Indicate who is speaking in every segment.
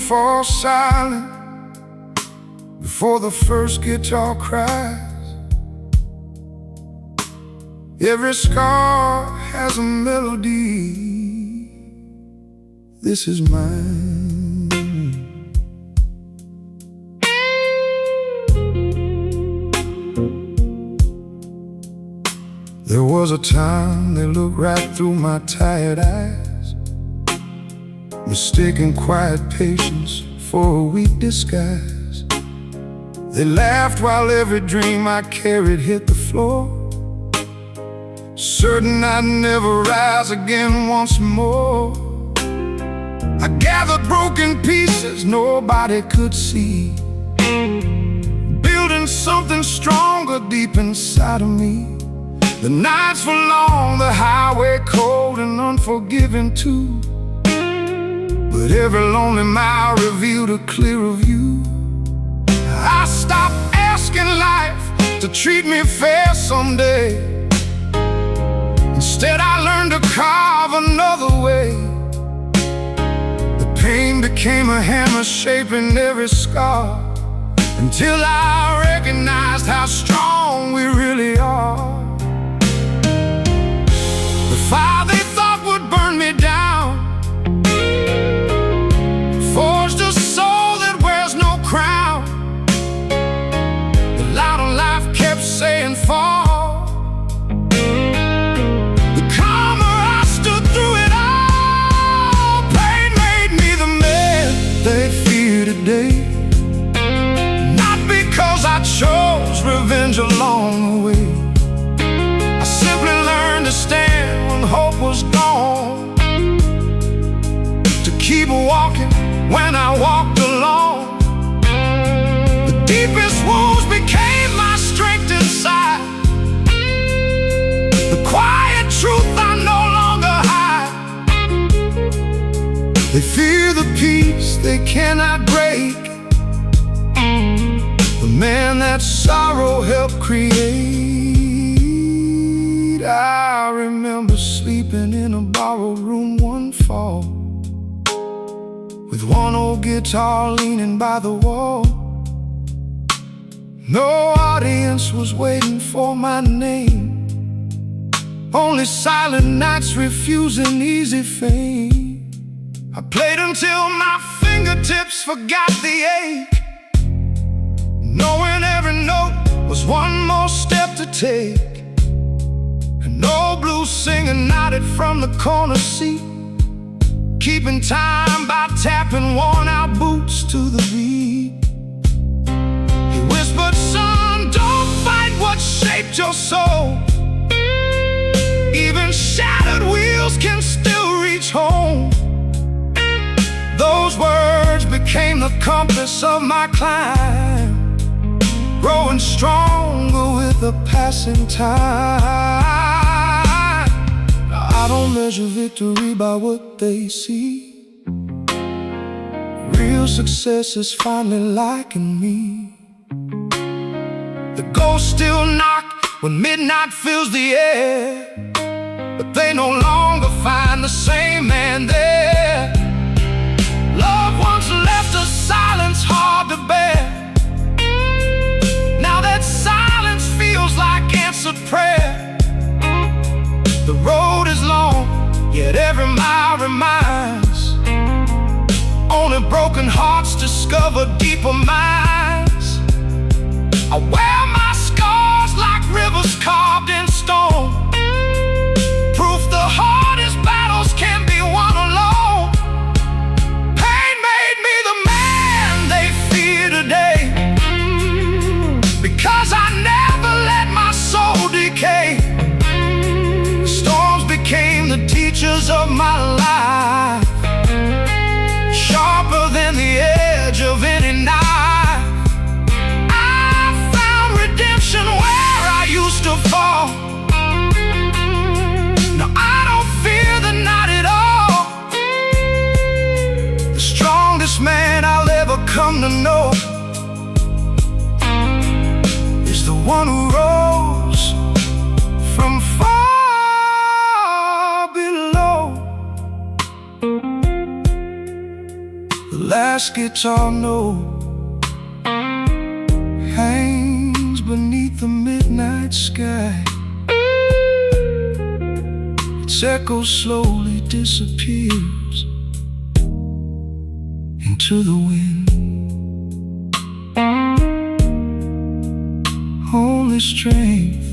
Speaker 1: falls silent before the first guitar cries. Every scar has a melody. This is mine. There was a time they looked right through my tired eyes, mistaking quiet patience for a weak disguise. They laughed while every dream I carried hit the floor, certain I'd never rise again once more. I gathered broken pieces nobody could see, building something stronger deep inside of me. The nights were long, the highway cold and unforgiving too, but every lonely mile revealed a clearer view. I stopped asking life to treat me fair someday. Instead I learned to carve another way. The pain became a hammer shaping every scar, until I recognized how strong we really are. The fire they thought would burn me down forged a soul that wears no crown. The light on life kept saying fall. The calmer I stood through it all. Pain made me the man they fear today, not because I chose revenge along the way. I simply learned to stand when hope was gone, to keep walking when I walked alone. The deepest wounds became my strength inside, the quiet truth I no longer hide. They fear the peace they cannot break, the man that sorrow helped create. I remember sleeping in a borrowed room one fall, with one old guitar leaning by the wall. No audience was waiting for my name, only silent nights refusing easy fame. I played until my fingertips forgot the ache, knowing every note was one more step to take. An old blues singer nodded from the corner seat, keeping time by tapping worn-out boots to the beat. He whispered, son, don't fight what shaped your soul. Even shattered wheels can still reach home. Those words became the compass of my climb, growing stronger with the passing time. I don't measure victory by what they see. Real success is finally liking me. The ghosts still knock when midnight fills the air, but they no longer find the same man there. Loved ones left a silence hard to bear. Now that silence feels like answered prayer. The road is long, yet every mile reminds. Only broken hearts discover deeper minds. I wear my scars like rivers carved in stone, proof the hardest battles can be won alone. Pain made me the man they fear today, because I never let my soul decay. Storms became the teachers of my life, sharper than the edge of any knife. I found redemption where I used to fall. Now I don't fear the night at all. The strongest man I'll ever come to know is the one who rose from far below. The last guitar note hangs beneath the midnight sky. Its echo slowly disappears into the wind. Only strength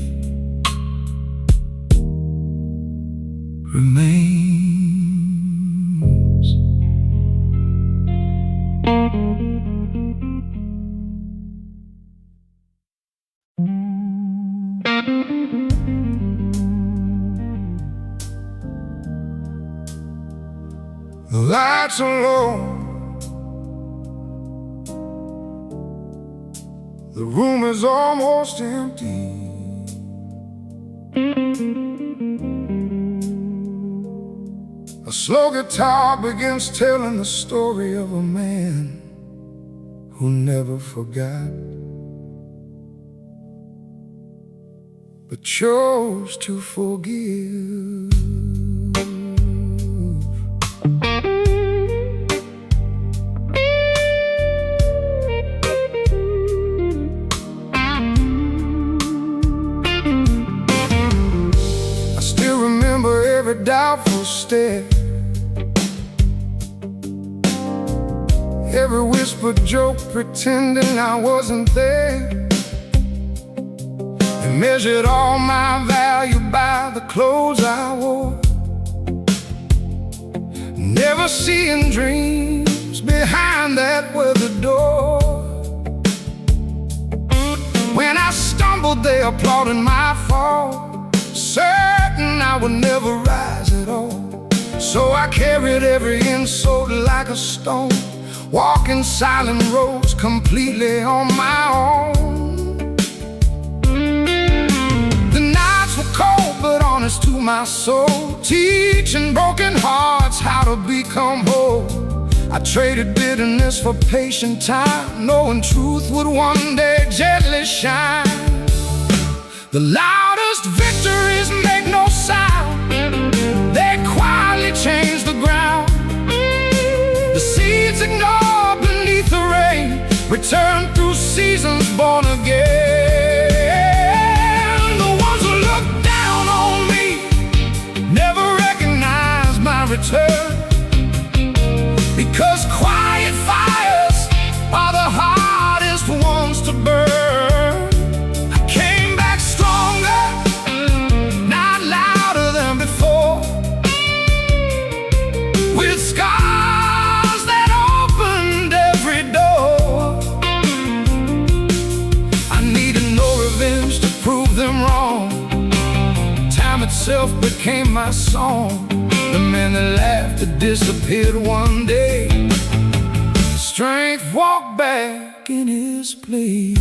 Speaker 1: remains. The lights are low, the room is almost empty. A slow guitar begins telling the story of a man who never forgot, but chose to forgive. I still remember every doubtful stare, every whispered joke pretending I wasn't there. They measured all my value by the clothes I wore, never seeing dreams behind that weathered door. When I stumbled, they applauded my fall, certain I would never rise at all. So I carried every insult like a stone, walking silent roads completely on my own. The nights were cold but honest to my soul, teaching broken hearts how to become whole. I traded bitterness for patient time, knowing truth would one day gently shine. The loudest victories make no sound, they quietly change the ground. The seeds ignored beneath the rain return through seasons born again. The ones who look down on me never recognize my return, because quiet fires are the hardest ones to burn. I came back stronger, not louder than before, with scars that opened every door. I needed no revenge to prove them wrong. Time itself became my song. The man that laughed had disappeared one day. Strength walked back in his place.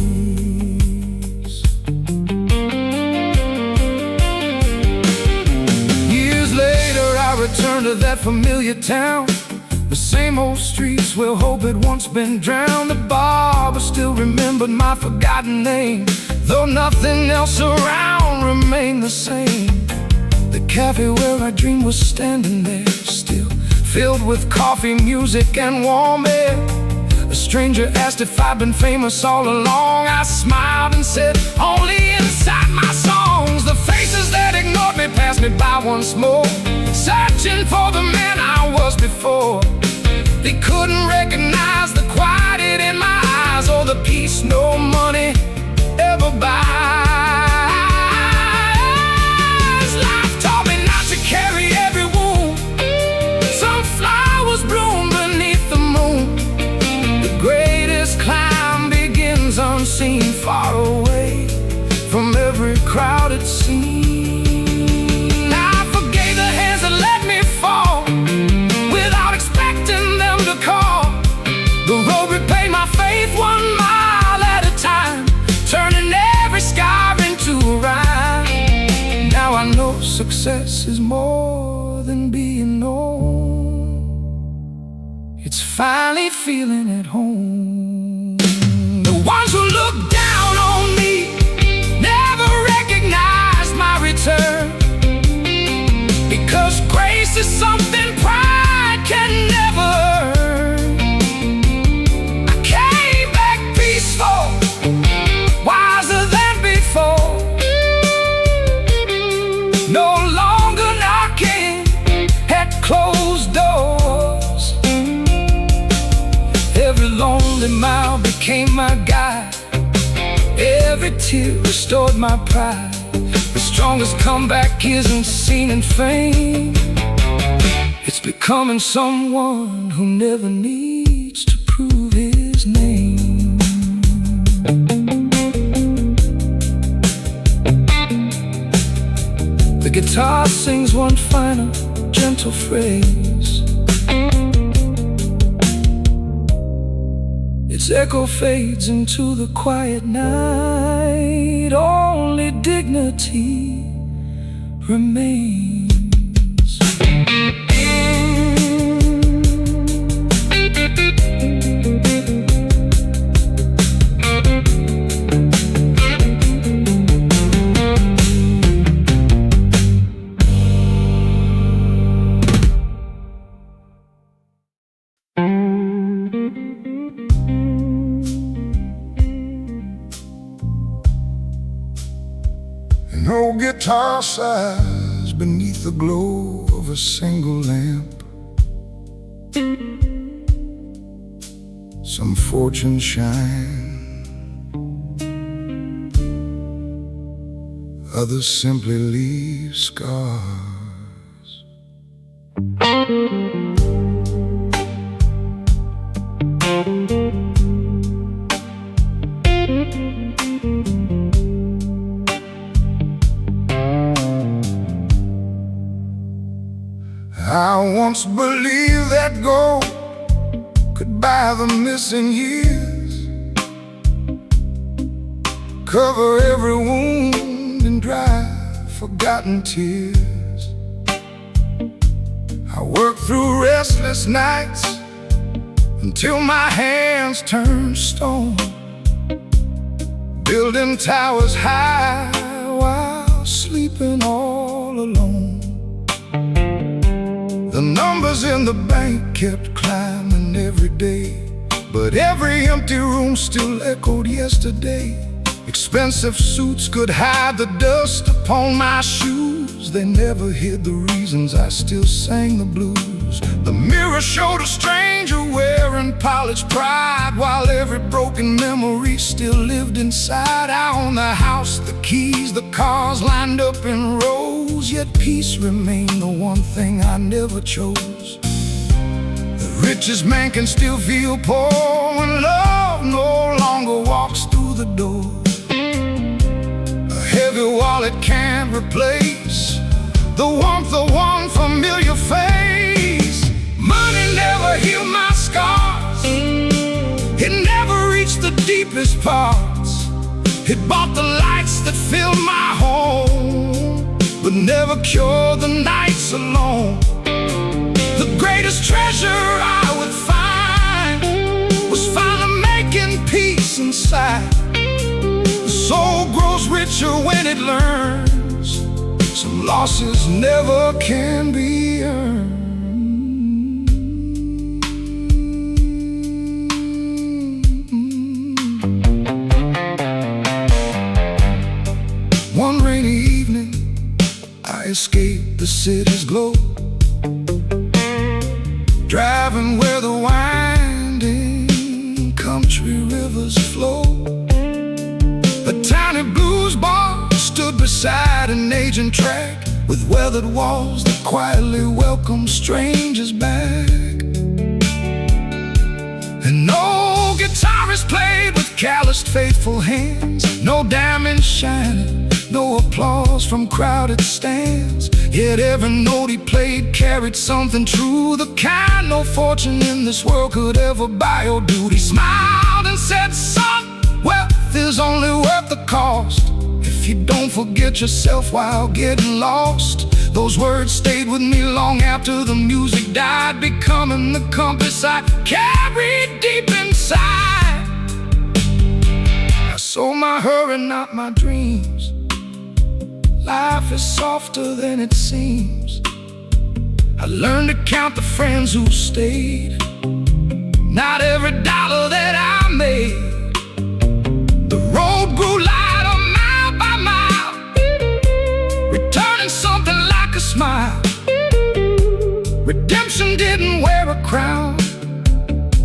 Speaker 1: Years later I returned to that familiar town, the same old streets where hope had once been drowned. The barber still remembered my forgotten name, though nothing else around remained the same. The cafe where I dreamed was standing there still, filled with coffee, music, and warm air. A stranger asked if I'd been famous all along. I smiled and said, only inside my songs. The faces that ignored me passed me by once more, searching for the man I was before. They couldn't recognize the quiet in my eyes, or the peace no money ever buys. Carry every wound, some flowers bloom beneath the moon. The greatest climb begins unseen, far away from every crowded scene. I forgave the hands that let me fall, without expecting them to call. The road repaid my faith 1 mile at a time, turning every scar into a rhyme. Now I know success is more than being known, it's finally feeling at home. The ones who look down on me never recognized my return, because grace is something pride can never earn. Every lonely mile became my guide. Every tear restored my pride. The strongest comeback isn't seen in fame. It's becoming someone who never needs to prove his name. The guitar sings one final, gentle phrase. Its echo fades into the quiet night. Only dignity remains.
Speaker 2: No guitar sighs beneath the glow of a single lamp. Some fortunes shine, others simply leave scars. I once believed that gold could buy the missing years, cover every wound and dry forgotten tears. I worked through restless nights until my hands turned stone, building towers high while sleeping all alone. The numbers in the bank kept climbing every day, but every empty room still echoed yesterday. Expensive suits could hide the dust upon my shoes. They never hid the reasons I still sang the blues. The mirror showed a stranger wearing polished pride, while every broken memory still lived inside. I owned the house, the keys, the cars lined up in rows, yet peace remained the one thing I never chose. The richest man can still feel poor when love no longer walks through the door. A heavy wallet can't replace the warmth of one familiar face. Money never healed my scars, it never reached the deepest parts. It bought the lights that filled my home, but never cured the nights alone. The greatest treasure I would find was finally making peace inside. The soul grows richer when it learns some losses never can be earned. One rainy evening, I escaped the city's glow, driving where the winding country rivers flow. A tiny blues bar stood beside an aging track, with weathered walls that quietly welcome strangers back. And no guitarist played with calloused faithful hands, no diamonds shining, no applause from crowded stands. Yet every note he played carried something true, the kind no fortune in this world could ever buy or do. He smiled and said, "Son, wealth is only worth the cost if you don't forget yourself while getting lost." Those words stayed with me long after the music died, becoming the compass I carried deep inside. I sold my hurry, not my dreams. Life is softer than it seems. I learned to count the friends who stayed, not every dollar that I made. The road grew lighter mile by mile, returning something like a smile. Redemption didn't wear a crown,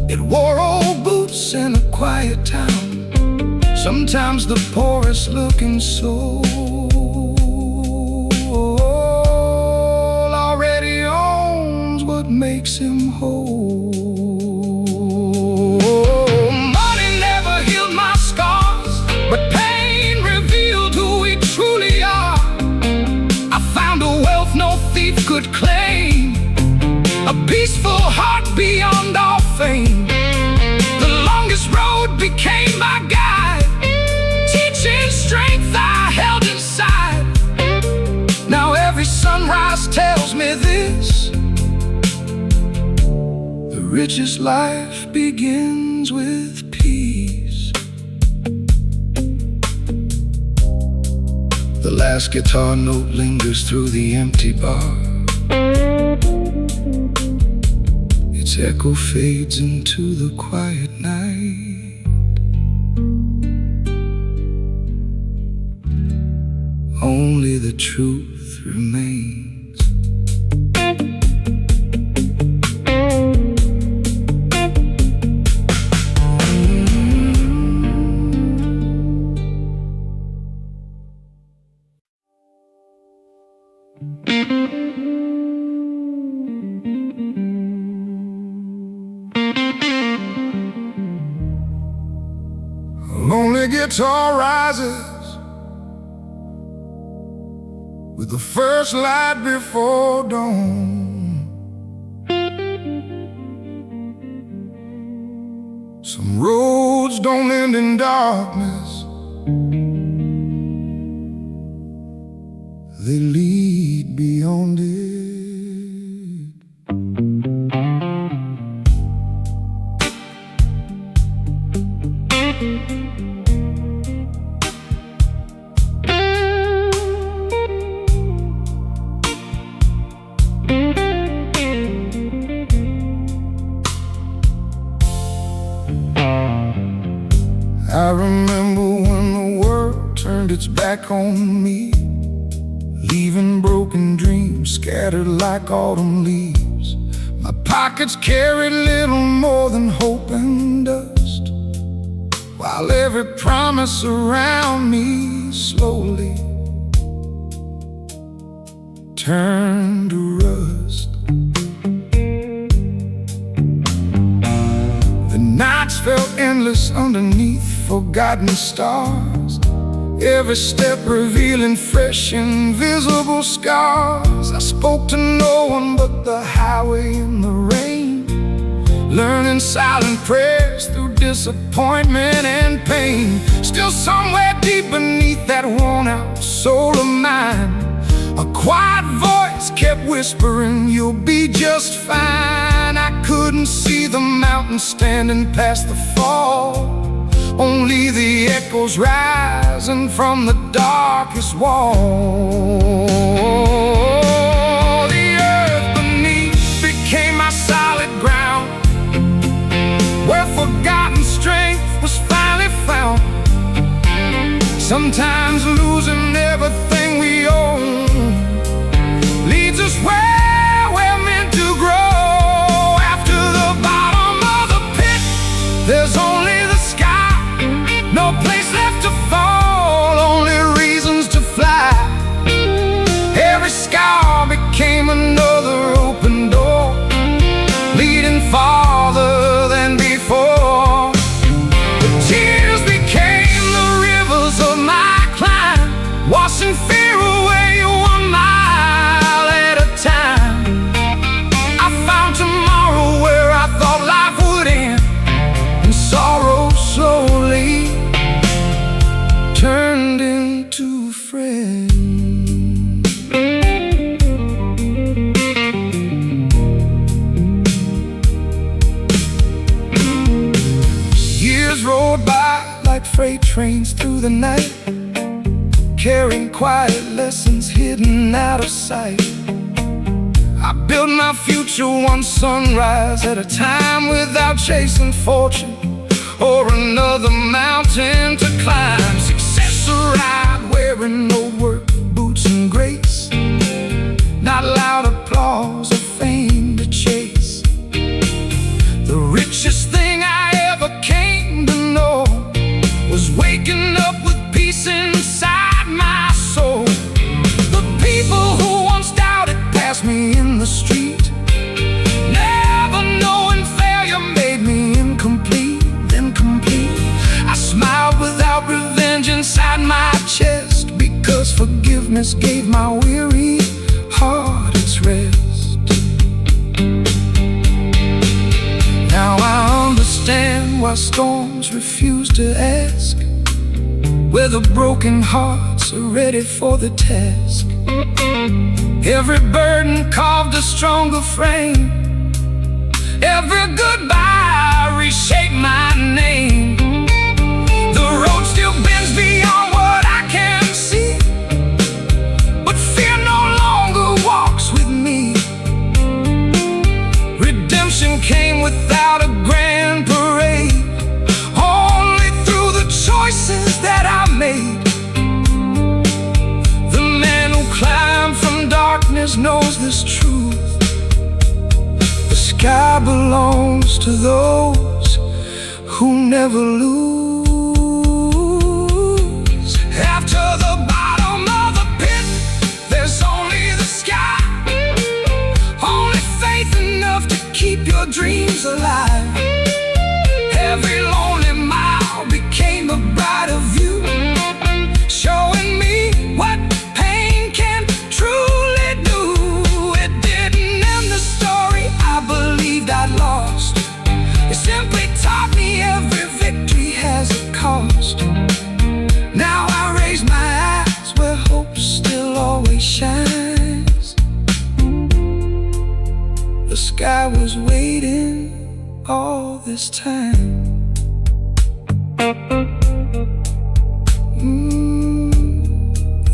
Speaker 2: it wore old house in a quiet town. Sometimes the poorest looking soul already owns what makes him whole. Money never healed my scars, but pain revealed who we truly are. I found a wealth no thief could claim, a peaceful heart beyond all fame. The longest road became my guide, teaching strength I held inside. Now every sunrise tells me this: the richest life begins with peace. The last guitar note lingers through the empty bar. Its echo fades into the quiet night. Only the truth remains. A lonely guitar rises with the first light before dawn. Some roads don't end in darkness, they lead beyond it. I remember when the world turned its back on me, leaving broken dreams scattered like autumn leaves. My pockets carried little more than hope and dust, while every promise around me slowly turned to rust. The nights felt endless underneath forgotten stars, every step revealing fresh, invisible scars. I spoke to no one but the highway in the rain, learning silent prayers through disappointment and pain. Still somewhere deep beneath that worn-out soul of mine, a quiet voice kept whispering, "You'll be just fine." I couldn't see the mountain standing past the fall, only the echoes rising from the darkest wall. The earth beneath became my solid ground, where forgotten strength was finally found. Sometimes losing everything we own leads us where we're meant to grow. After the bottom of the pit, there's only the sky. No place left to fall, only reasons to fly. Every scar became another open door, leading farther than before. The tears became the rivers of my climb, washing fear away 1 mile at a time. I found tomorrow where I thought life would end, and sorrow slowly turned into friends. Years rolled by like freight trains through the night, carrying quiet lessons hidden out of sight. I built my future one sunrise at a time, without chasing fortune or another mountain to climb. Success arrived wearing no work boots and grace, not loud applause or fame to chase. The richest thing I ever came chest, because forgiveness gave my weary heart its rest. Now I understand why storms refuse to ask whether broken hearts are ready for the task. Every burden carved a stronger frame, every goodbye reshaped my name. The road still bends beyond what I can see, but fear no longer walks with me. Redemption came without a grand parade, only through the choices that I made. The man who climbed from darkness knows this truth: the sky belongs to those who never lose. After the bottom of the pit, there's only the sky. Only faith enough to keep your dreams alive. Every lonely mile became a brighter view, showing me what pain can truly do. It didn't end the story I believed I'd lost. It simply taught me every victory has a cost. Now I raise my eyes where hope still always shines. The sky was waiting all this time.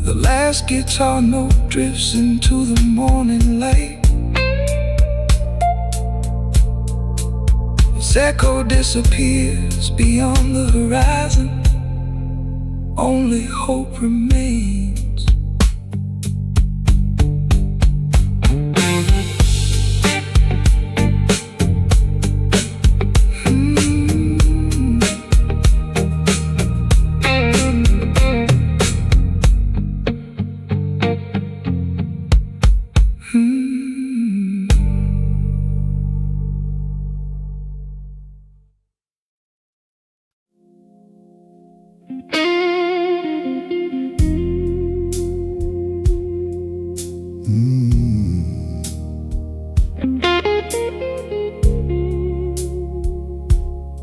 Speaker 2: The last guitar note drifts into the morning light. Its echo disappears beyond the horizon. Only hope remains.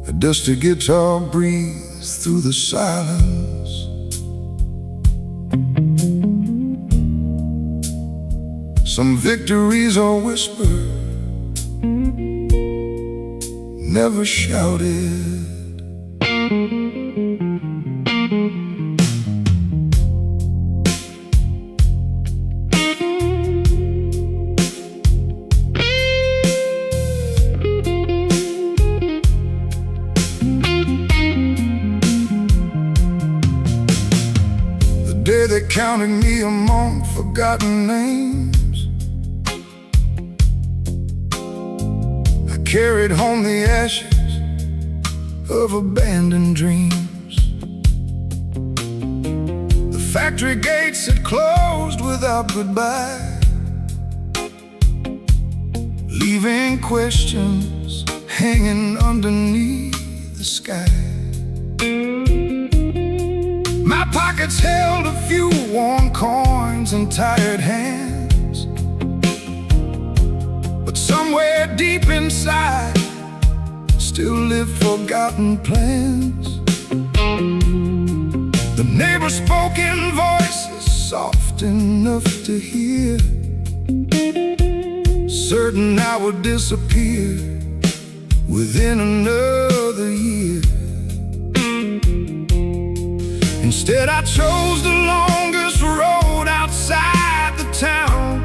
Speaker 2: A dusty guitar breathes through the silence. Some victories are whispered, never shouted. They counted me among forgotten names. I carried home the ashes of abandoned dreams. The factory gates had closed without goodbye, leaving questions hanging underneath the sky. My pockets held a few worn coins and tired hands, but somewhere deep inside still lived forgotten plans. The neighbors spoke in voices soft enough to hear, certain I would disappear within another year. Instead I chose the longest road outside the town,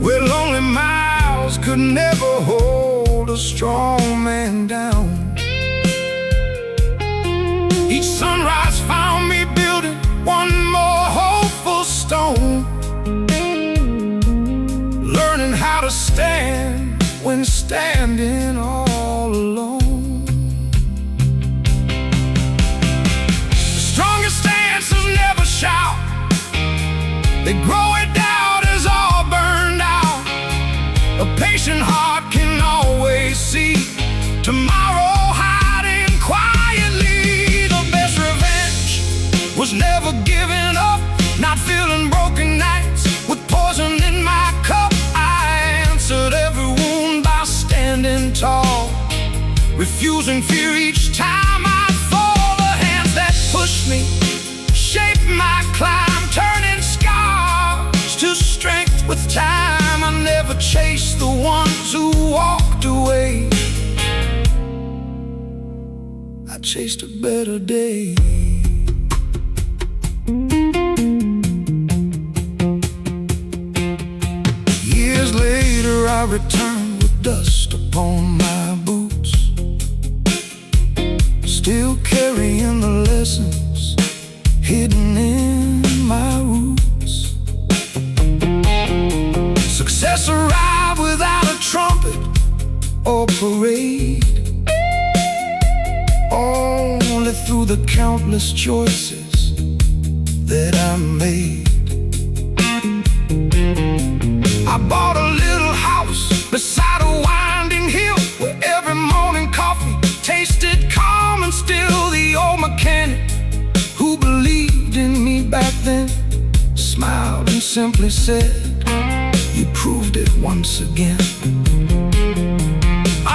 Speaker 2: where lonely miles could never hold a strong man down. Each sunrise found me building one more hopeful stone, learning how to stand when standing all alone. The strongest stand
Speaker 1: in fear each time I fall. The hands that push me shape my climb, turning scars to strength with time. I never chased the ones who walked away. I chased a better day. Years later I returned with dust upon my boots, still carrying the lessons hidden in my roots. Success arrived without a trumpet or parade, only through the countless choices that I made. I bought a little house beside a winding hill, where every morning coffee tasted calm and still. The old mechanic who believed in me back then smiled and simply said, "You proved it once again."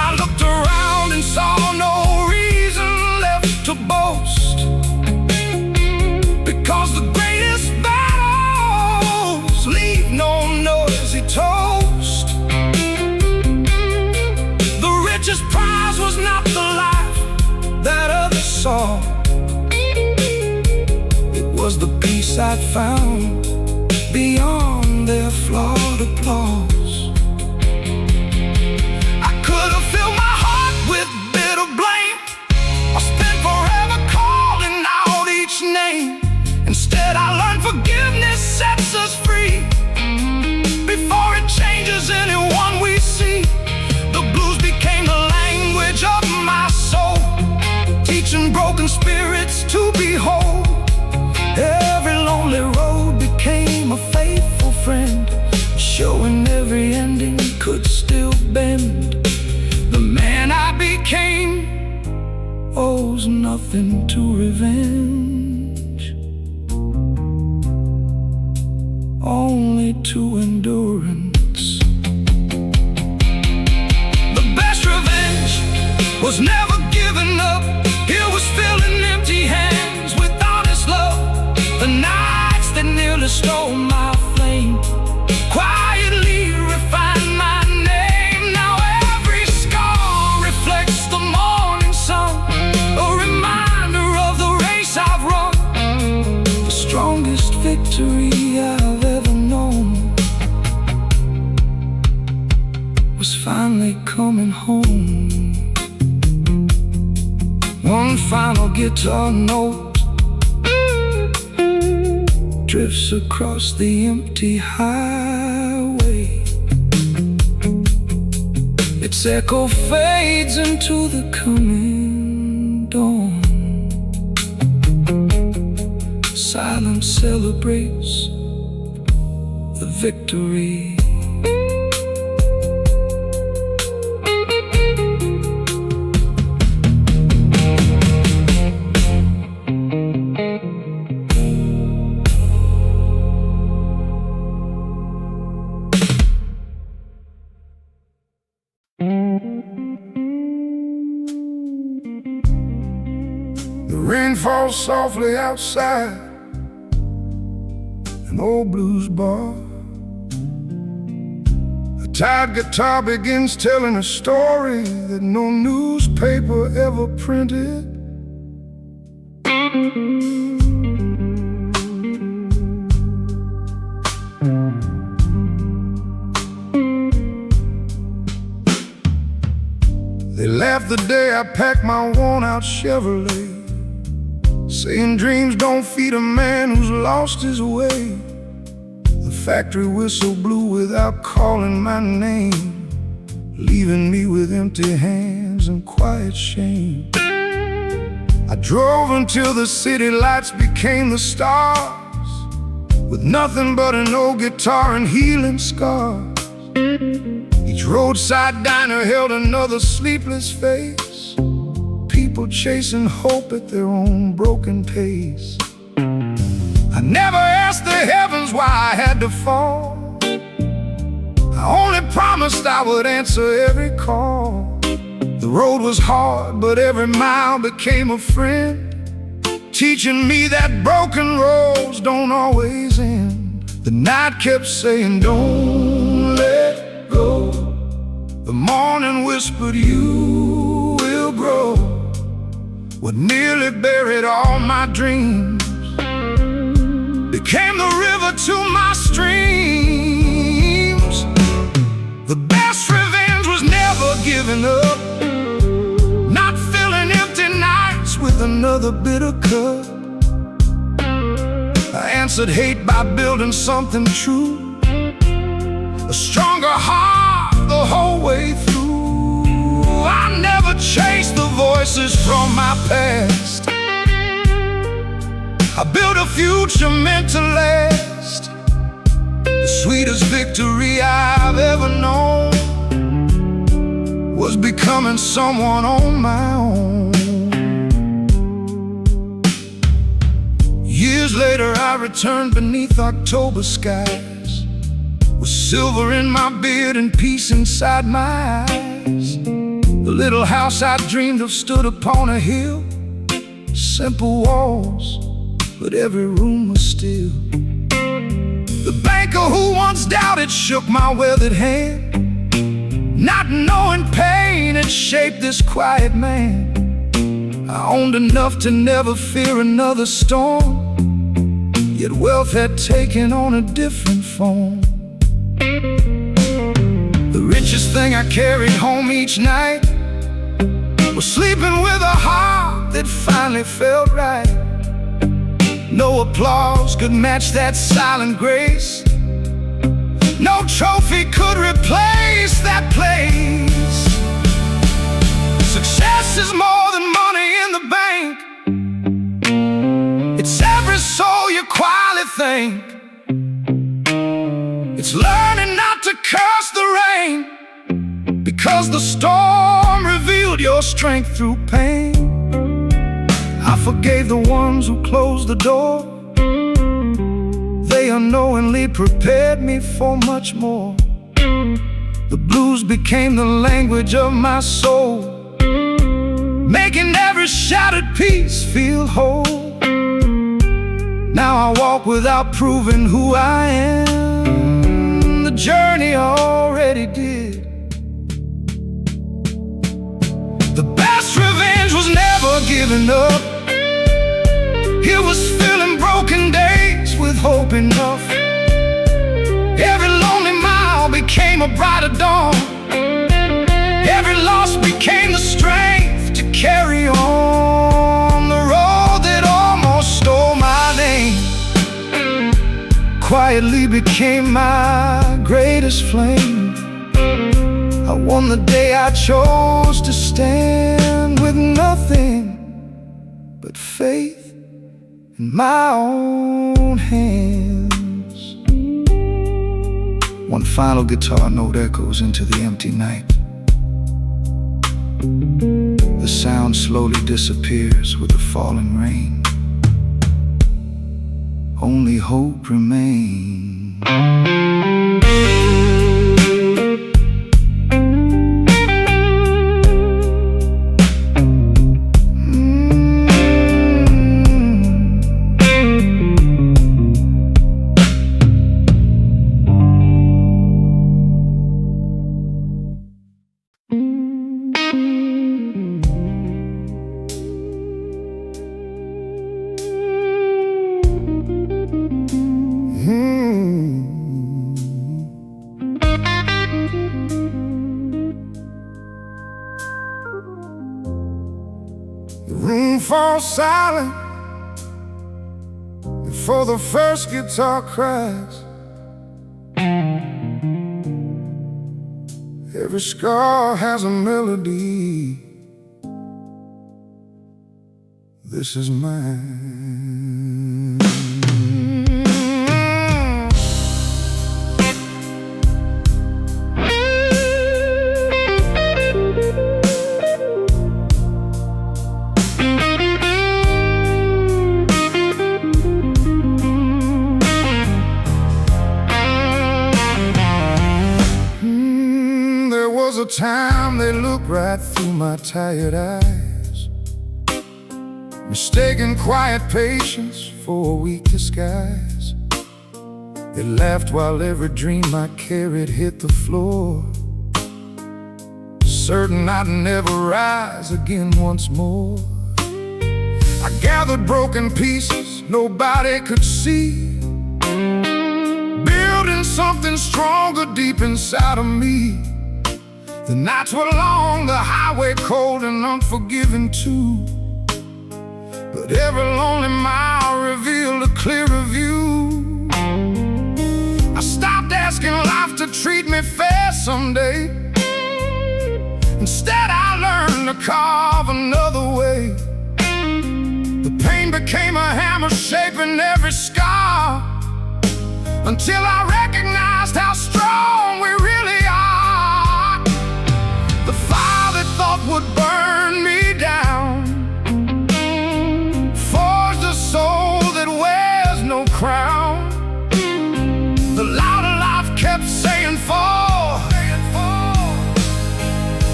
Speaker 1: I looked around and saw no reason left to boast, because the greatest battles leave no noisy toast. The richest prize was not the life that others saw, it was the peace I'd found beyond their flawed applause. I could have filled my heart with bitter blame, or spent forever calling out each name. Instead I learned forgiveness sets us free. Before it changes anyone we see, the blues became the language of my soul, teaching broken spirits to be whole. Every lonely road became a faithful friend, showing every ending could still bend. The man I became owes nothing to revenge, only to endurance. The best revenge was never giving up. It was filling empty hands with honest love. The nights that nearly stole my flame quietly refined my name. Now every scar reflects the morning sun, a reminder of the race I've run. The strongest victory I've ever known was finally coming home. One final guitar note drifts across the empty highway. Its echo fades into the coming dawn. Silence celebrates the victory.
Speaker 2: The rain falls softly outside an old blues bar. A tired guitar begins telling a story that no newspaper ever printed. They laughed the day I packed my worn-out Chevrolet, saying dreams don't feed a man who's lost his way. The factory whistle blew without calling my name, leaving me with empty hands and quiet shame. I drove until the city lights became the stars, with nothing but an old guitar and healing scars. Each roadside diner held another sleepless face, people chasing hope at their own broken pace. I never asked the heavens why I had to fall, I only promised I would answer every call. The road was hard, but every mile became a friend, teaching me that broken roads don't always end. The night kept saying, don't let go. The morning whispered, you will grow. What nearly buried all my dreams became the river to my streams. The best revenge was never giving up, not filling empty nights with another bitter cup. I answered hate by building something true, a stronger heart the whole way through. I never chased the voices from my past. I built a future meant to last. The sweetest victory I've ever known was becoming someone on my own. Years later I returned beneath October skies, with silver in my beard and peace inside my eyes. The little house I dreamed of stood upon a hill, simple walls, but every room was still. The banker who once doubted shook my weathered hand, not knowing pain had shaped this quiet man. I owned enough to never fear another storm, yet wealth had taken on a different form. The richest thing I carried home each night was sleeping with a heart that finally felt right. No applause could match that silent grace. No trophy could replace that place. Success is more than money in the bank. It's every soul you quietly think. It's learning not to curse the rain, because the storm revealed your strength through pain. I forgave the ones who closed the door. They unknowingly prepared me for much more. The blues became the language of my soul, making every shattered piece feel whole. Now I walk without proving who I am. The journey already did. The best revenge was never giving up. It was filling broken days with hope enough. Every lonely mile became a brighter dawn. Every loss became the strength to carry on. The road that almost stole my name quietly became my greatest flame. I won the day I chose to stand with nothing but faith in my own hands. One final guitar note echoes into the empty night. The sound slowly disappears with the falling rain. Only hope remains. The room falls silent before the first guitar cracks. Every scar has a melody. This is mine. There was a time they looked up right through my tired eyes, mistaking quiet patience for a weak disguise. It laughed while every dream I carried hit the floor, certain I'd never rise again once more. I gathered broken pieces nobody could see, building something stronger deep inside of me. The nights were long, the highway cold and unforgiving too, but every lonely mile revealed a clearer view. I stopped asking life to treat me fair someday. Instead I learned to carve another way. The pain became a hammer shaping every scar, until I recognized how strong we really are. The fire that thought would burn me down forged a soul that wears no crown. The louder life kept saying fall,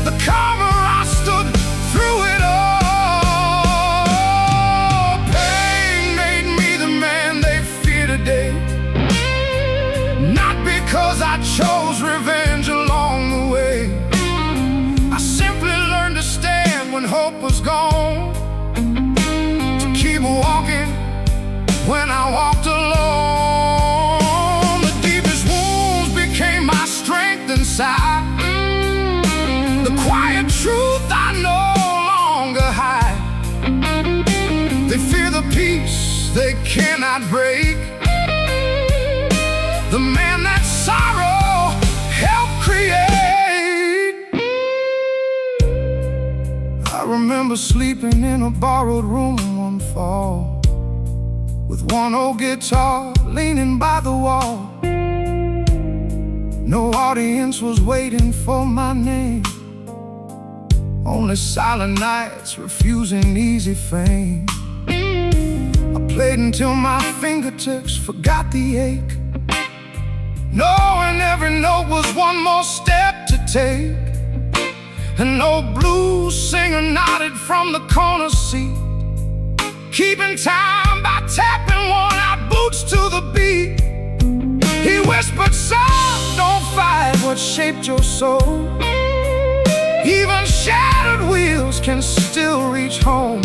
Speaker 2: the calmer I stood through it all. Pain made me the man they fear today, not because I chose revenge along the way. I simply learned to stand when hope was gone, to keep walking when I walked alone. The deepest wounds became my strength inside, the quiet truth I no longer hide. They fear the peace they cannot break, the man that sorrow helped create. I remember sleeping in a borrowed room one fall, with one old guitar leaning by the wall. No audience was waiting for my name, only silent nights refusing easy fame. I played until my fingertips forgot the ache, knowing every note was one more step to take. An old blues singer nodded from the corner seat, keeping time by tapping worn-out boots to the beat. He whispered, son, don't fight what shaped your soul. Even shattered wheels can still reach home.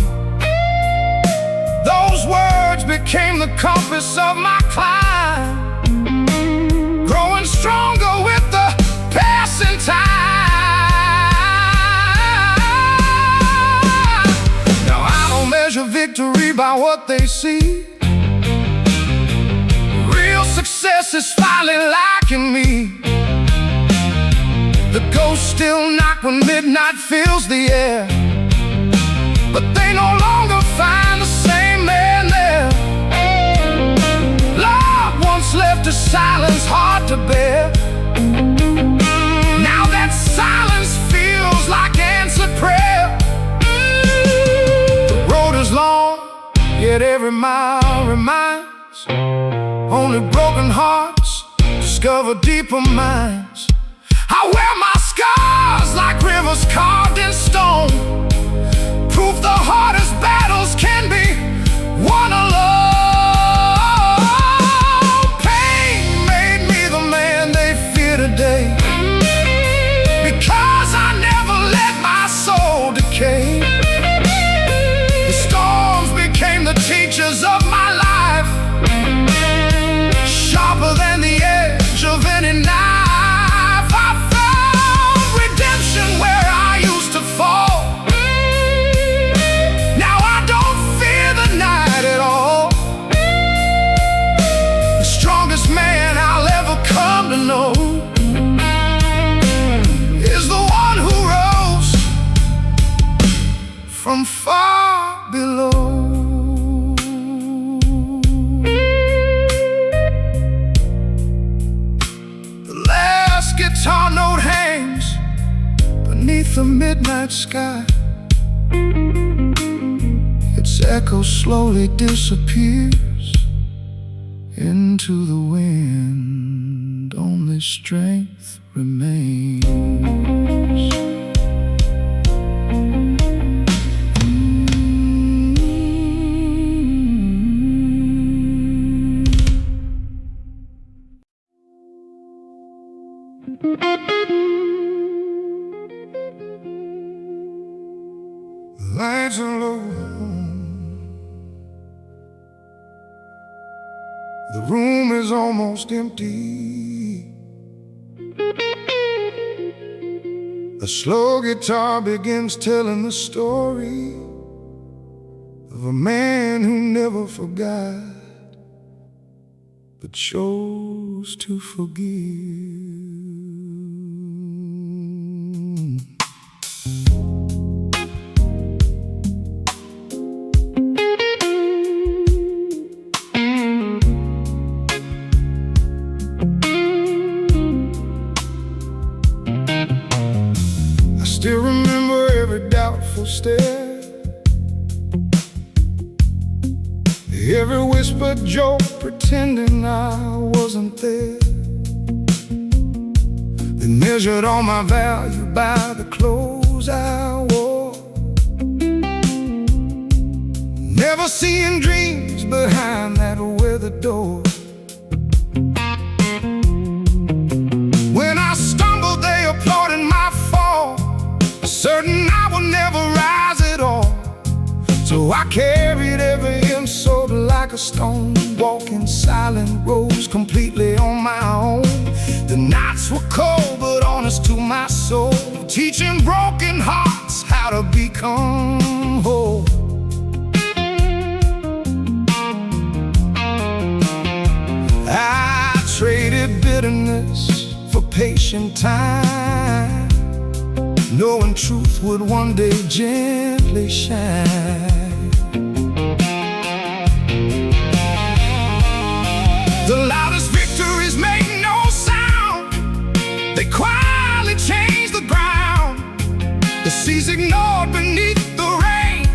Speaker 2: Those words became the compass of my climb, growing stronger with the passing time. Now I don't measure victory by what they see. Real success is finally liking me. The ghosts still knock when midnight fills the air, but they no longer find the same man there. Love once left a silence hard to bear. Now that silence feels like answered prayer. The road is long, yet every mile reminds, only broken hearts discover deeper minds. I wear my scars like rivers carved in stone, proof the hardest battles can be won alone. Pain made me the man they fear today, because I never let my soul decay. The storms became the teachers of my life, sharper than the edge of any knife. Know is the one who rose from far below. The last guitar note hangs beneath the midnight sky. Its echo slowly disappears into the wind. Only strength remains. Lights are low. The room is almost empty. A slow guitar begins telling the story of a man who never forgot, but chose to forgive. I still remember every doubtful stare, every whispered joke pretending I wasn't there. They measured all my value by the clothes I wore, never seeing dreams behind that weathered door. When I stumbled, they applauded my fall, certain I would never rise at all. So I carried every insult like a stone, walking silent roads completely on my own. The nights were cold but honest to my soul, teaching broken hearts how to become whole. I traded bitterness for patient time, knowing truth would one day gently shine. The loudest victories make no sound, they quietly change the ground. The seas ignored beneath the rain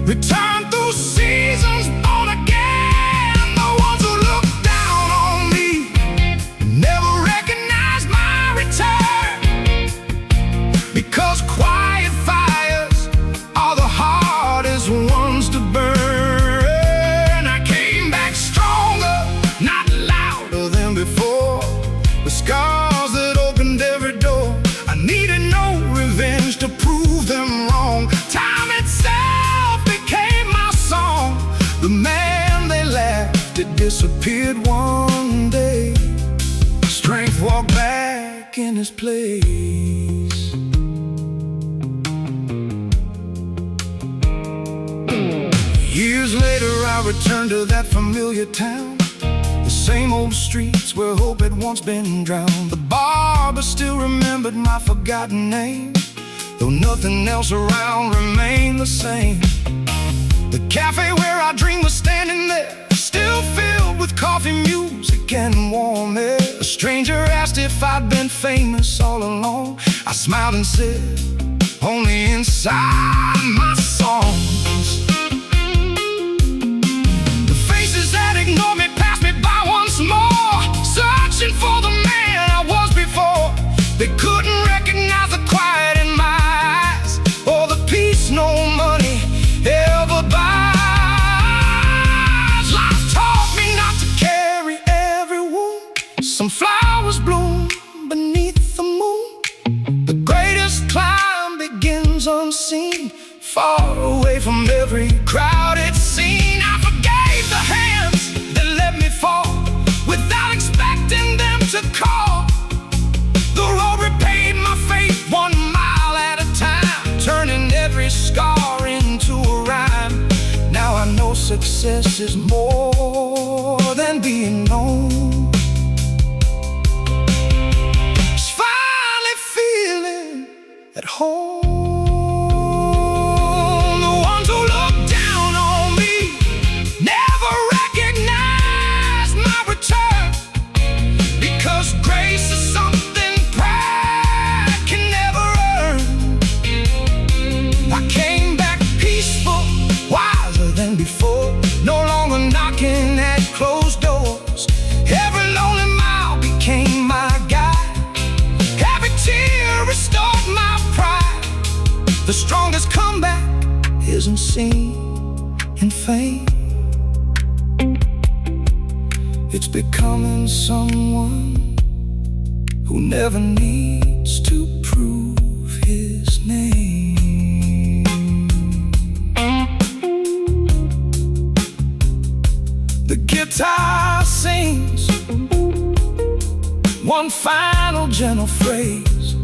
Speaker 2: return through seasons born again. The ones who look down on me never recognize my return, because quiet fires are the hardest ones to burn. I came back stronger, not louder than before, with scars that opened every door. I needed no revenge to prove them wrong. Time itself became my song. The man they laughed at disappeared one day. Strength walked back in his place. Years later I returned to that familiar town, the same old streets where hope had once been drowned. The barber still remembered my forgotten name, though nothing else around remained the same. The cafe where I dreamed was standing there, still filled with coffee, music, and warm air. A stranger asked if I'd been famous all along. I smiled and said, only inside my songs. The faces that ignored me passed me by once more, searching for the man I was before. They couldn't recognize the quiet in my eyes, or the peace no money ever buys. Life taught me not to carry every wound. Some flowers bloom beneath the moon. The greatest climb begins unseen, far away from every crowded scene. I forgave the hands that let me fall, without expecting them to call. The road repaid my faith 1 mile at a time, turning every scar into a rhyme. Now I know success is more than being known. Just finally feeling at home. The ones who look down on me never recognize my return, because grace is something pride can never earn. I came back peaceful, wiser than before, no longer knocking at closed doors. Every lonely mile became my guide, every tear restored my pride. The strongest comeback isn't seen in fame, it's becoming someone who never needs to prove his name.
Speaker 1: guitar sings one final gentle phrase.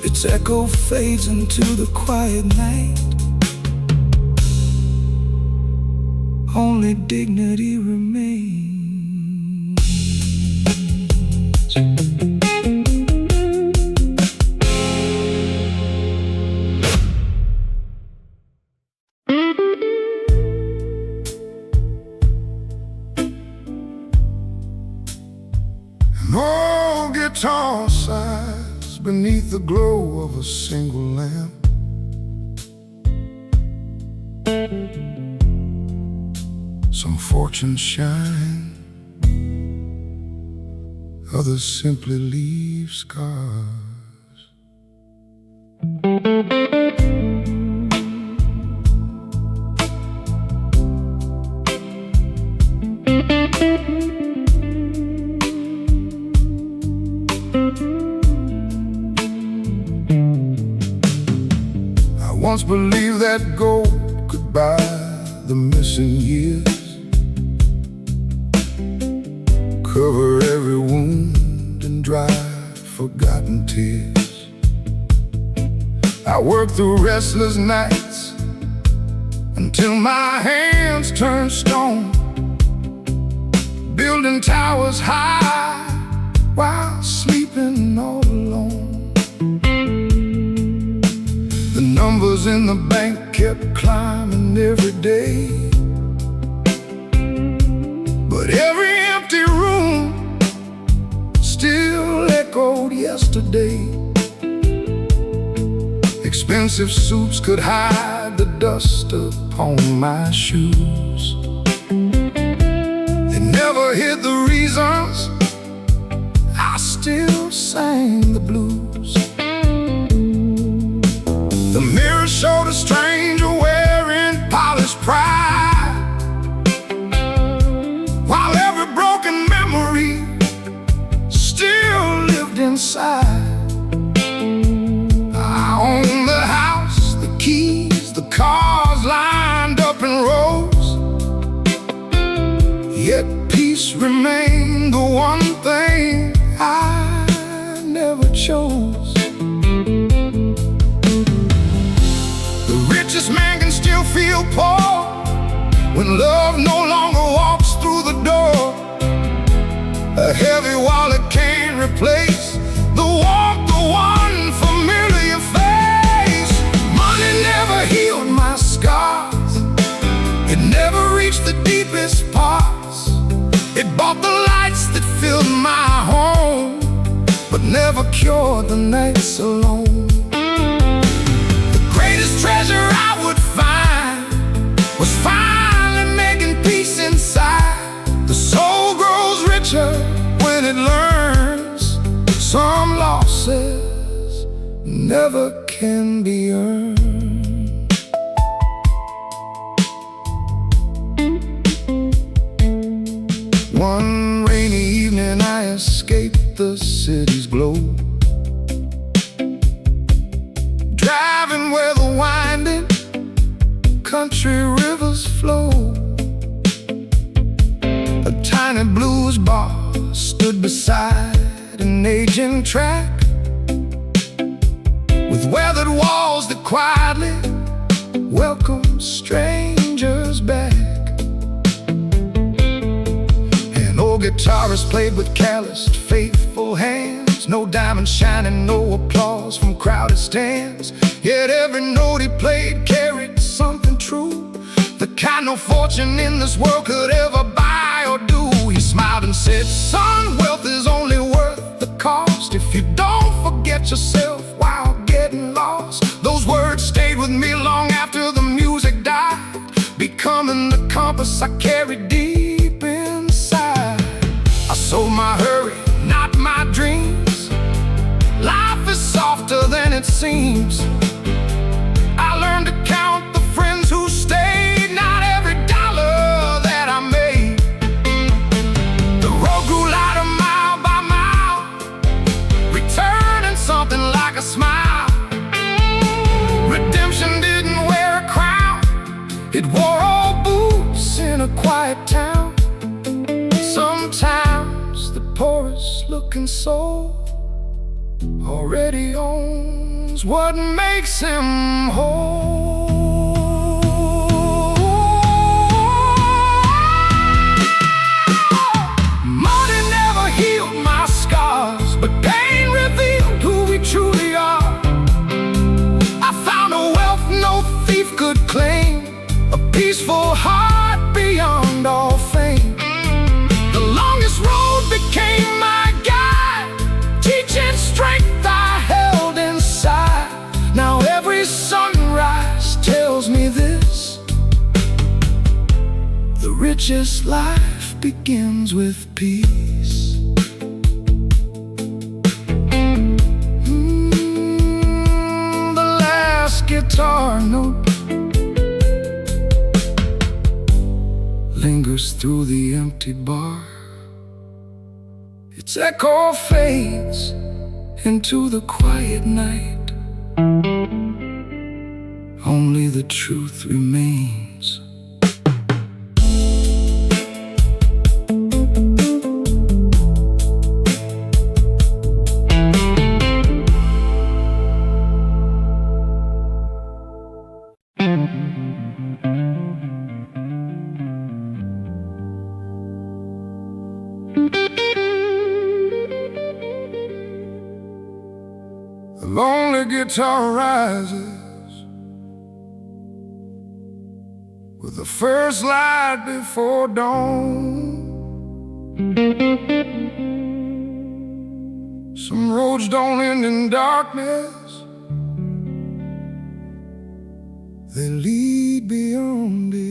Speaker 1: Its echo fades into the quiet night. Only dignity remains.
Speaker 2: An old guitar sighs beneath the glow of a single lamp. Some fortunes shine, others simply leave scars. I once believed that gold could buy the missing years, cover every wound and dry forgotten tears. I worked through restless nights until my hands turned stone, building towers high while sleeping all alone. The numbers in the bank kept climbing every day, but every empty room still echoed yesterday. Expensive suits could hide the dust upon my shoes. They never hid the reasons I still sang the blues. The mirror showed a stranger wearing polished pride, while every broken memory still lived inside. I own the house, the keys, the cars lined up in rows, yet peace remained the one thing I never chose. The richest man can still feel poor when love no longer walks through the door. A heavy wallet can't replace the warmth, the one familiar face. Money never healed my scars, it never reached the deepest parts. It bought the lights that filled my home, but never cured the nights alone. The greatest treasure I would find was finally making peace inside. The soul grows richer when it learns some losses never can be earned. One rainy evening I escaped the city's glow, driving where the winding country rivers flow. A tiny blues bar stood beside an aging track, with weathered walls that quietly welcome strangers back. An old guitarist played with calloused, faithful hands, no diamonds shining, no applause from crowded stands. Yet every note he played carried something true, the kind no fortune in this world could ever buy or do. He smiled and said, "Son, wealth is only worth the cost if you don't forget yourself while getting lost." Those words stayed with me long after the music died, becoming the compass I carried deep inside. I sold my hurry, not my dreams. Life is softer than it seems. I learned to count the friends who stayed, not every dollar that I made. The road grew lighter mile by mile, returning something like a smile. Redemption didn't wear a crown, it wore old boots soul already owns what makes him whole. Money never healed my scars, but pain revealed who we truly are. I found a wealth no thief could claim, a peaceful heart beyond all fame. The longest road became my guide, teaching strength I held inside. Now every sunrise tells me this: the richest life begins with peace. The last guitar note lingers through the empty bar. Its echo fades into the quiet night. Only the truth remains. The lonely guitar rises with the first light before dawn. Some roads don't end in darkness, they lead beyond it.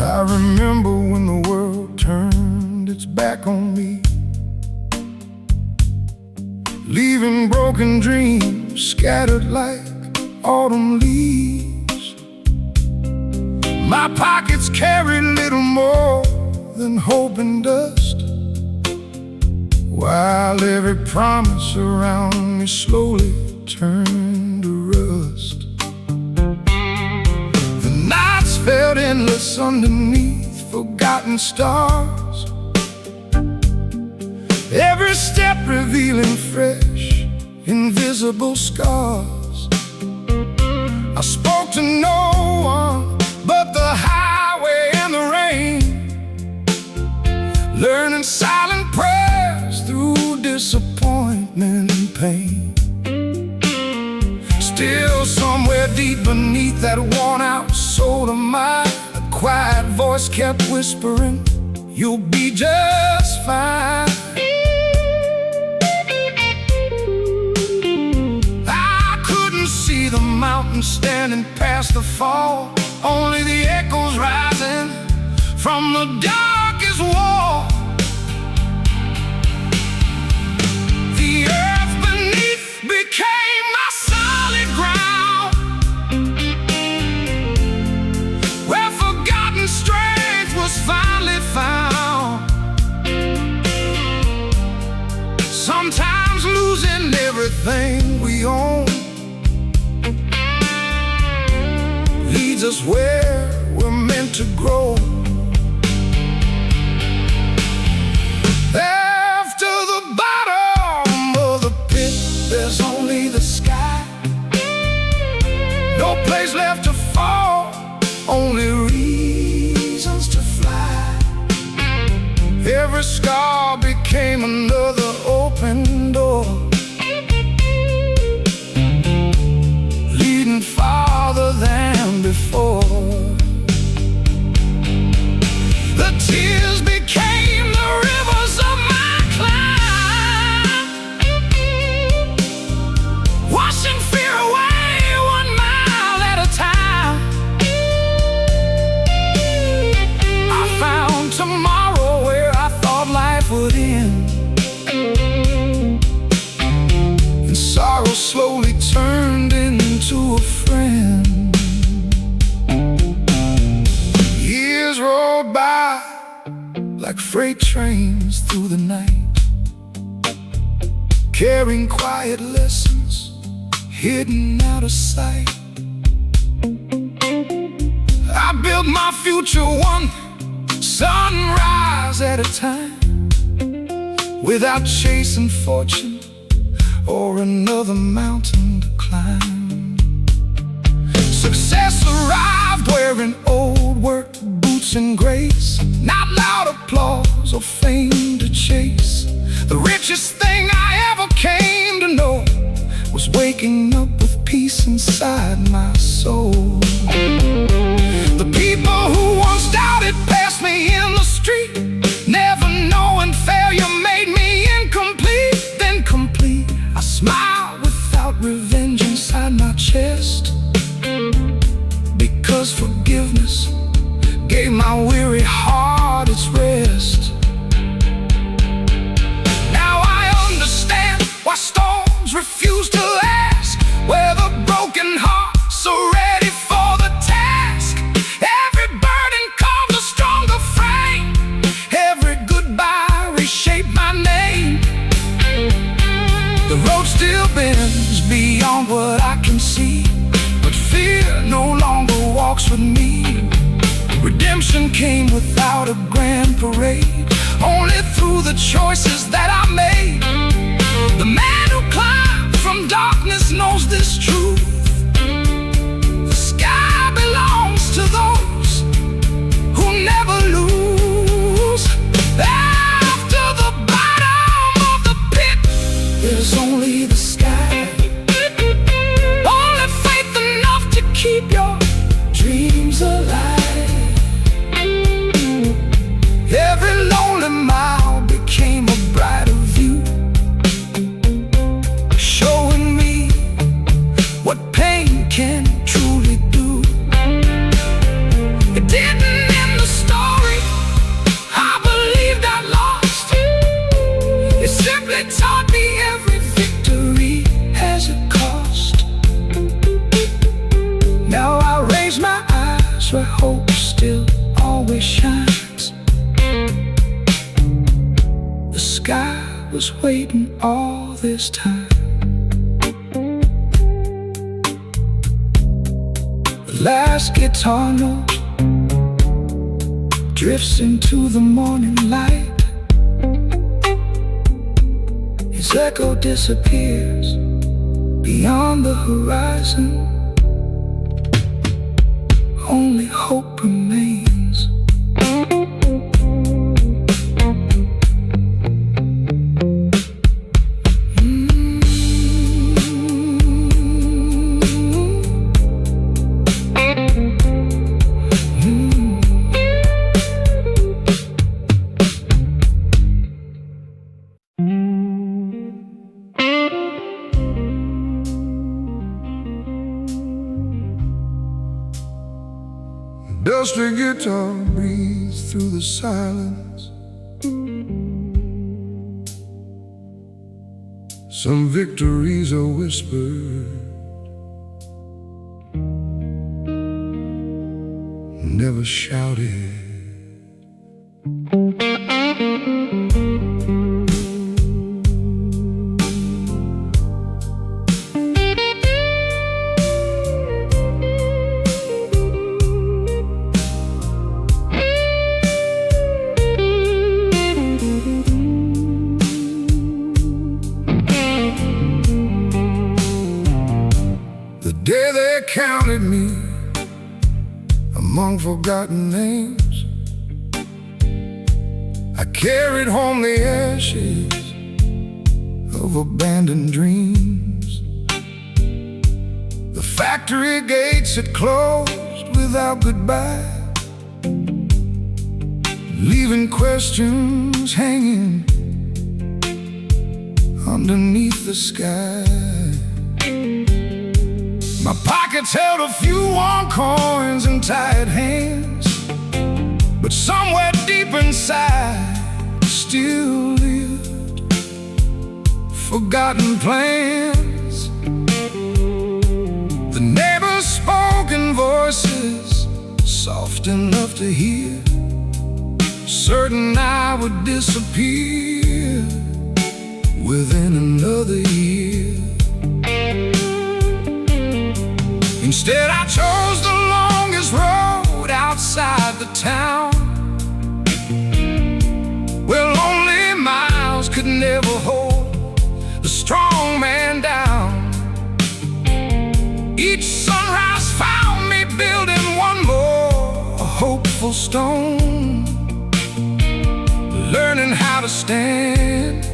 Speaker 2: I remember when the world turned its back on me, leaving broken dreams scattered like autumn leaves. My pockets carried little more than hope and dust, while every promise around me slowly turned to rust. The nights felt endless underneath forgotten stars, every step revealing fresh, invisible scars. I spoke to no one but the highway and the rain, learning silent prayers through disappointment and pain. Still somewhere deep beneath that worn-out soul of mine, a quiet voice kept whispering, "You'll be just fine." I couldn't see the mountain standing past the fall, only the echoes rising from the darkest wall. The earth beneath became my solid ground, where forgotten strength was finally found. Sometimes losing everything we own leads us where we're meant to grow. After the bottom of the pit, there's only the sky. No place left to fall, only reasons to fly. Every scar became another open door, leading farther than before. The tears became the rivers of my climb, washing freight trains through the night, carrying quiet lessons hidden out of sight. I built my future one sunrise at a time, without chasing fortune or another mountain to climb. Success arrived wearing old work boots and grace, not loud applause or fame to chase. The richest thing I ever came to know was waking up with peace inside my soul. The people who once doubted passed me in the street, never knowing failure made me incomplete, then complete. I smiled without revenge inside my chest, because forgiveness gave my weary heart its rest. Now I understand why storms refuse to last, where the broken hearts are ready for the task. Every burden carved a stronger frame, every goodbye reshaped my name. The road still bends beyond what I can see, but fear no longer walks with me. Redemption came without a grand parade, only through the choices that I made. The man who climbed from darkness knows this truth: the sky belongs to those who never lose. After the bottom of the pit, there's only the sky. Only faith enough to keep your dreams alive. Every lonely mile became a brighter view, showing me what pain can truly do. It didn't end the story I believed I lost. It simply taught me every victory has a cost. Now I raise my eyes where hope still always shines. The sky was waiting all this time. The last guitar note drifts into the morning light. Its echo disappears beyond the horizon. Only hope remains. Dusty guitar breathes through the silence. Some victories are whispered, never shouted. The day they counted me among forgotten names, I carried home the ashes of abandoned dreams. The factory gates had closed without goodbye, leaving questions hanging underneath the sky. My pockets held a few warm coins and tired hands, but somewhere deep inside still lived forgotten plans. The neighbors spoke in voices soft enough to hear, certain I would disappear within another year. Instead I chose the longest road outside the town, where lonely miles could never hold the strong man down. Each sunrise found me building one more hopeful stone, learning how to stand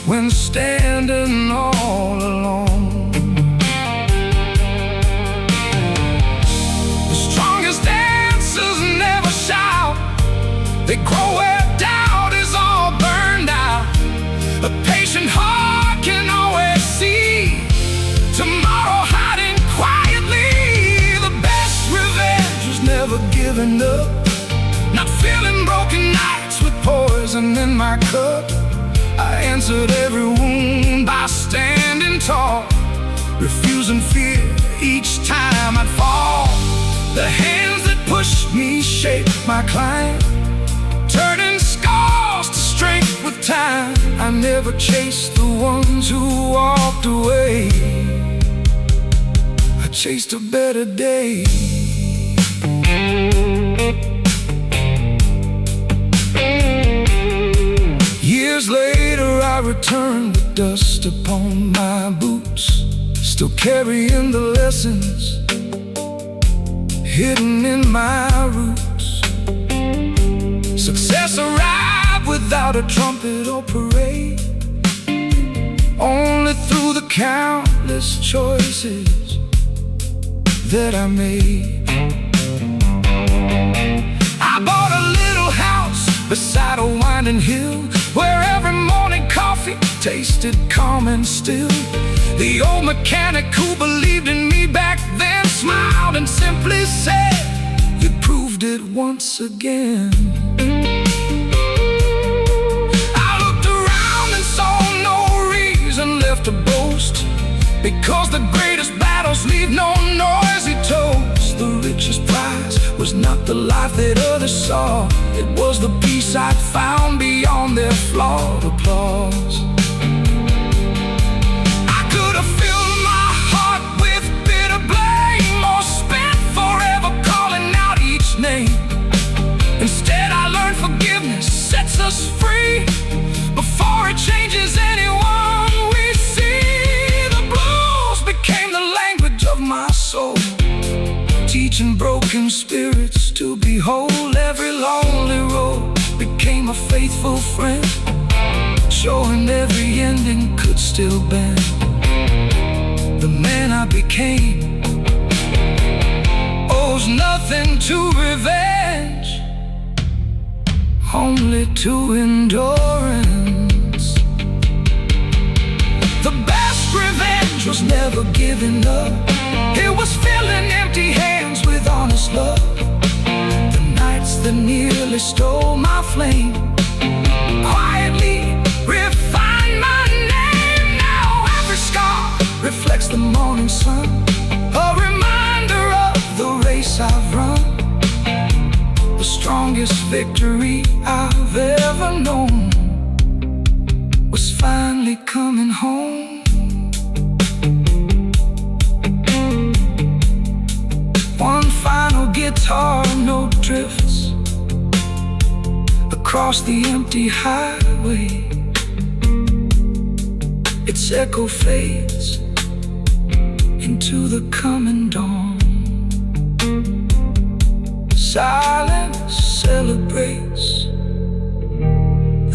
Speaker 2: when standing all alone. The strongest dancers never shout, they grow where doubt is all burned out. A patient heart can always see tomorrow hiding quietly. The best revenge was never giving up, not feeling broken nights with poison in my cup. I answered every wound by standing tall, refusing fear each time I'd fall. The hands that pushed me shaped my climb, turning scars to strength with time. I never chased the ones who walked away, I chased a better day. Years later I returned with dust upon my boots, still carrying the lessons hidden in my roots. Success arrived without a trumpet or parade, only through the countless choices that I made. I bought a little house beside a winding hill, where every morning coffee tasted calm and still. The old mechanic who believed in me back then smiled and simply said, "You proved it once again." I looked around and saw no reason left to boast, because the greatest battles leave no noisy toast. The richest prize was not the life that others saw, it was the peace I'd found beyond their flawed applause. I could have filled my heart with bitter blame, or spent forever calling out each name. Instead I learned forgiveness sets us free before it changes anyone we see. The blues became the language of my soul, teaching broken spirits to be whole. Every lonely road became a faithful friend, showing every ending could still bend. The man I became owes nothing to revenge, only to endurance. The best revenge was never giving up, it was filling empty hands with honest love. The nights that nearly stole my flame quietly refined my name. Now every scar reflects the morning sun, a reminder of the race I've run. The strongest victory I've ever known was finally coming home. One final guitar note drifts across the empty highway, its echo fades into the coming dawn. Silence celebrates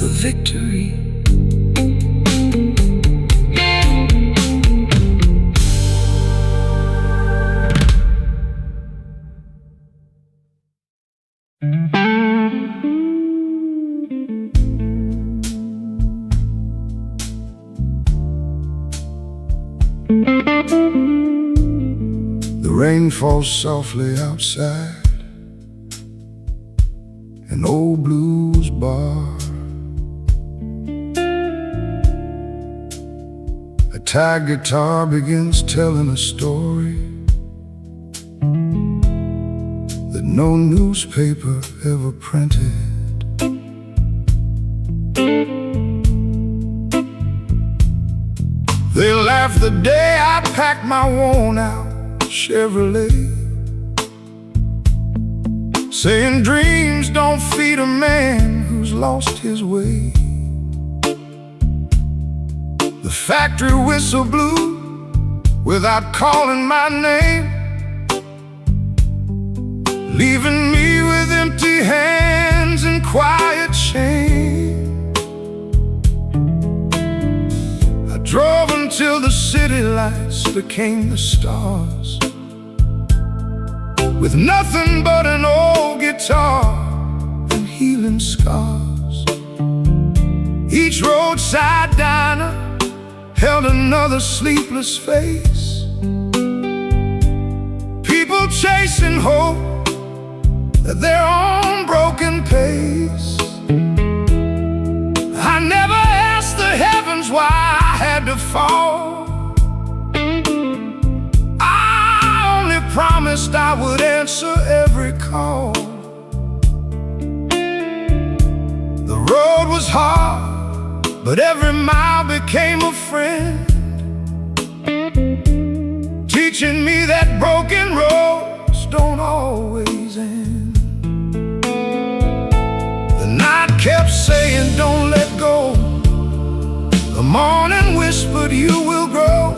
Speaker 2: the victory. The rain falls softly outside an old blues bar. A tired guitar begins telling a story that no newspaper ever printed. laughed the day I packed my worn-out Chevrolet, saying dreams don't feed a man who's lost his way. The factory whistle blew without calling my name, leaving me with empty hands and quiet shame. I drove until the city lights became the stars, with nothing but an old guitar and healing scars. Each roadside diner held another sleepless face, people chasing hope at their own broken pace. I never asked the heavens why I had to fall. I only promised I would answer every call. The road was hard, but every mile became a friend, teaching me that broken roads don't always end. The night kept saying, don't let go. The morning whispered, you will grow.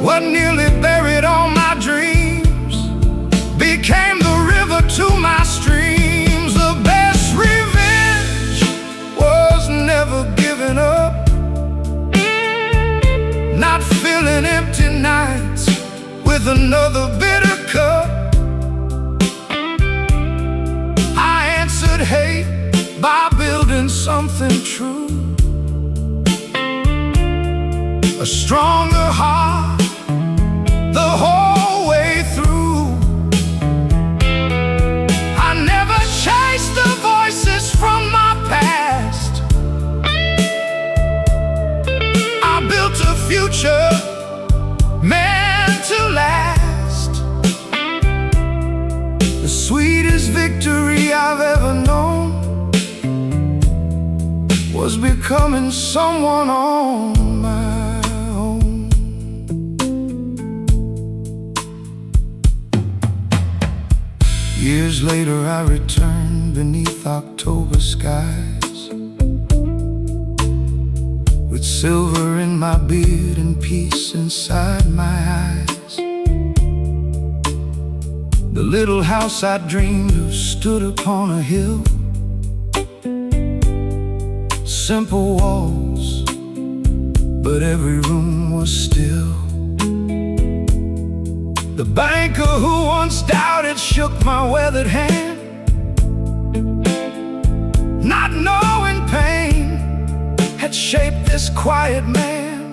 Speaker 2: What nearly buried all my dreams became the river to my streams. The best revenge was never giving up, not filling empty nights with another bitter cup. I answered hate by building something true, a stronger heart the whole way through. I never chased the voices from my past. I built a future meant to last. The sweetest victory I've ever known was becoming someone on my own. Years later I returned beneath October skies, with silver in my beard and peace inside my eyes. The little house I dreamed of stood upon a hill, simple walls, but every room was still. The banker who once doubted shook my weathered hand, not knowing pain had shaped this quiet man.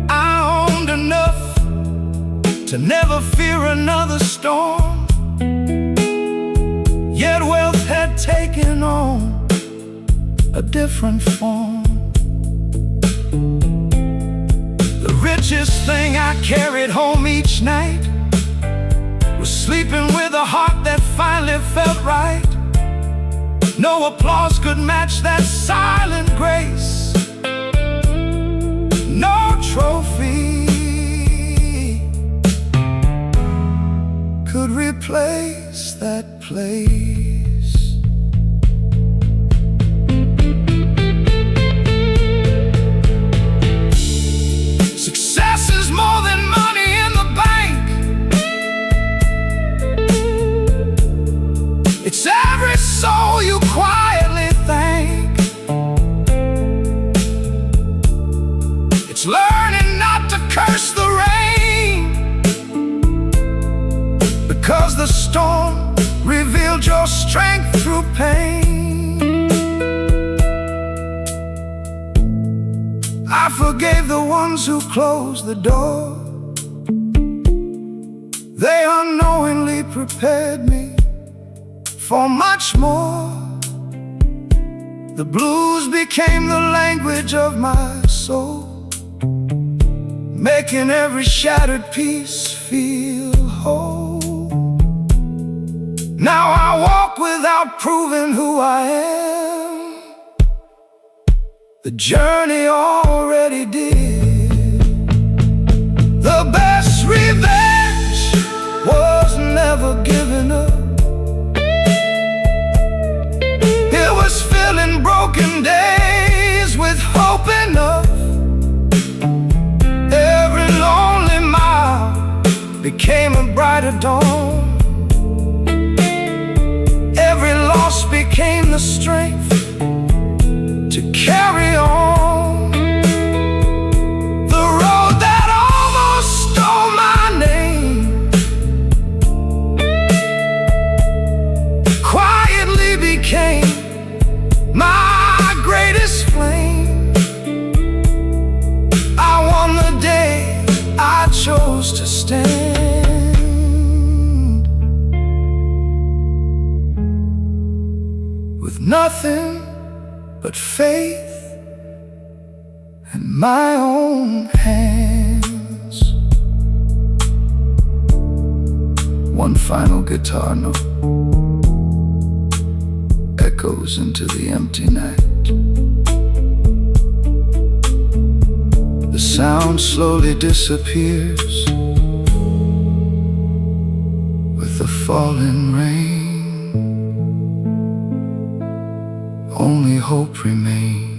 Speaker 2: I owned enough to never fear another storm, yet wealth had taken on a different form. The richest thing I carried home each night was sleeping with a heart that finally felt right. No applause could match that silent grace, no trophy could replace that place. Success is more than money in the bank. It's every soul you quietly thank. It's learning not to curse the rain, because the storm revealed your strength through pain. I forgave the ones who closed the door. They unknowingly prepared me for much more. The blues became the language of my soul, making every shattered piece feel whole. Now I walk without proving who I am. The journey already did. The best revenge was never giving up. It was filling broken days with hope enough. Every lonely mile became a brighter dawn. Every loss became the strength to carry on. The road that almost stole my name quietly became my greatest flame. I won the day I chose to stand, with nothing but faith in my own hands. One final guitar note echoes into the empty night. The sound slowly disappears with the falling rain. Only hope remains.